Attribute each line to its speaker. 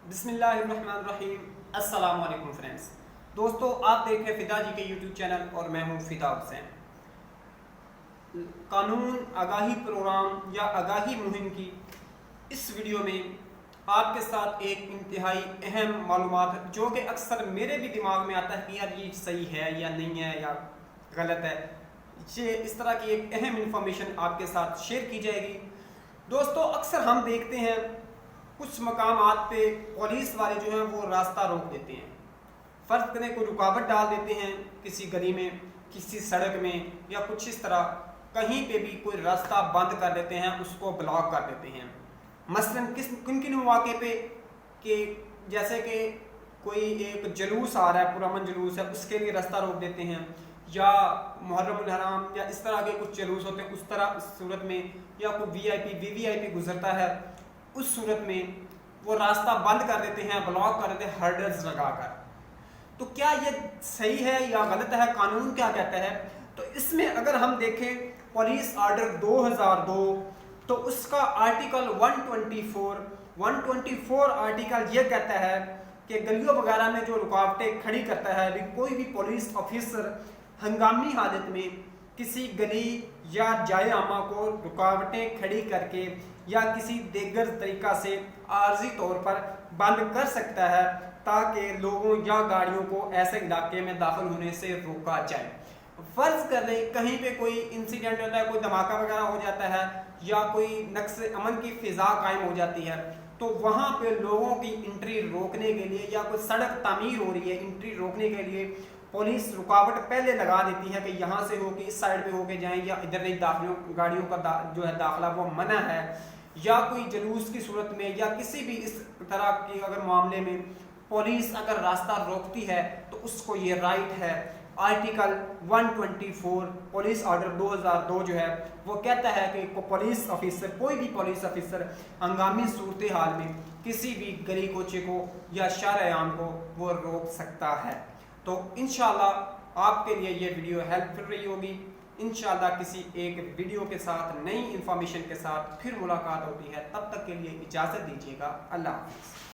Speaker 1: بسم اللہ الرحمن الرحیم۔ السلام علیکم فرینڈز۔ دوستو، آپ دیکھ رہے ہیں فدا جی کے یوٹیوب چینل اور میں ہوں فدا حسین۔ قانون آگاہی پروگرام یا آگاہی مہم کی اس ویڈیو میں آپ کے ساتھ ایک انتہائی اہم معلومات جو کہ اکثر میرے بھی دماغ میں آتا ہے کہ یار یہ صحیح ہے یا نہیں ہے یا غلط ہے، یہ اس طرح کی ایک اہم انفارمیشن آپ کے ساتھ شیئر کی جائے گی۔ دوستو، اکثر ہم دیکھتے ہیں کچھ مقامات پہ پولیس والے جو ہیں وہ راستہ روک دیتے ہیں، فرض کریں کوئی رکاوٹ ڈال دیتے ہیں کسی گلی میں، کسی سڑک میں، یا کچھ اس طرح کہیں پہ بھی کوئی راستہ بند کر دیتے ہیں، اس کو بلاک کر دیتے ہیں۔ مثلاً کن مواقع پہ کہ جیسے کہ کوئی ایک جلوس آ رہا ہے، پرامن جلوس ہے، اس کے لیے راستہ روک دیتے ہیں، یا محرم الحرام یا اس طرح کے کچھ جلوس ہوتے ہیں، اس صورت میں، یا کوئی وی آئی پی گزرتا ہے، اس صورت میں وہ راستہ بند کر دیتے ہیں، بلاک کر دیتے ہیں ہرڈلز لگا کر۔ تو کیا یہ صحیح ہے یا غلط ہے؟ قانون کیا کہتا ہے؟ تو اس میں اگر ہم دیکھیں پولیس آرڈر 2002 تو اس کا آرٹیکل 124 آرٹیکل یہ کہتا ہے کہ گلیوں وغیرہ میں جو رکاوٹیں کھڑی کرتا ہے، کوئی بھی پولیس آفیسر ہنگامی حالت میں کسی گلی یا جائے عامہ کو رکاوٹیں کھڑی کر کے یا کسی دیگر طریقہ سے عارضی طور پر بند کر سکتا ہے تاکہ لوگوں یا گاڑیوں کو ایسے علاقے میں داخل ہونے سے روکا جائے۔ فرض کر لیں کہیں پہ کوئی انسیڈنٹ ہوتا ہے، کوئی دھماکہ وغیرہ ہو جاتا ہے یا کوئی نقص امن کی فضا قائم ہو جاتی ہے، تو وہاں پہ لوگوں کی انٹری روکنے کے لیے یا کوئی سڑک تعمیر ہو رہی ہے، انٹری روکنے کے لیے پولیس رکاوٹ پہلے لگا دیتی ہے کہ یہاں سے ہو کے اس سائڈ پہ ہو کے جائیں، یا ادھر نہیں، گاڑیوں کا جو ہے داخلہ وہ منع ہے، یا کوئی جلوس کی صورت میں یا کسی بھی اس طرح کی اگر معاملے میں پولیس اگر راستہ روکتی ہے تو اس کو یہ رائٹ ہے۔ آرٹیکل 124 پولیس آرڈر 2002 جو ہے وہ کہتا ہے کہ پولیس آفیسر، کوئی بھی پولیس آفیسر ہنگامی صورتحال میں کسی بھی گلی کوچے کو یا شارع عام کو وہ روک سکتا ہے۔ تو انشاءاللہ آپ کے لیے یہ ویڈیو ہیلپ فل رہی ہوگی۔ انشاءاللہ کسی ایک ویڈیو کے ساتھ، نئی انفارمیشن کے ساتھ پھر ملاقات ہوتی ہے، تب تک کے لیے اجازت دیجیے گا۔ اللہ حافظ۔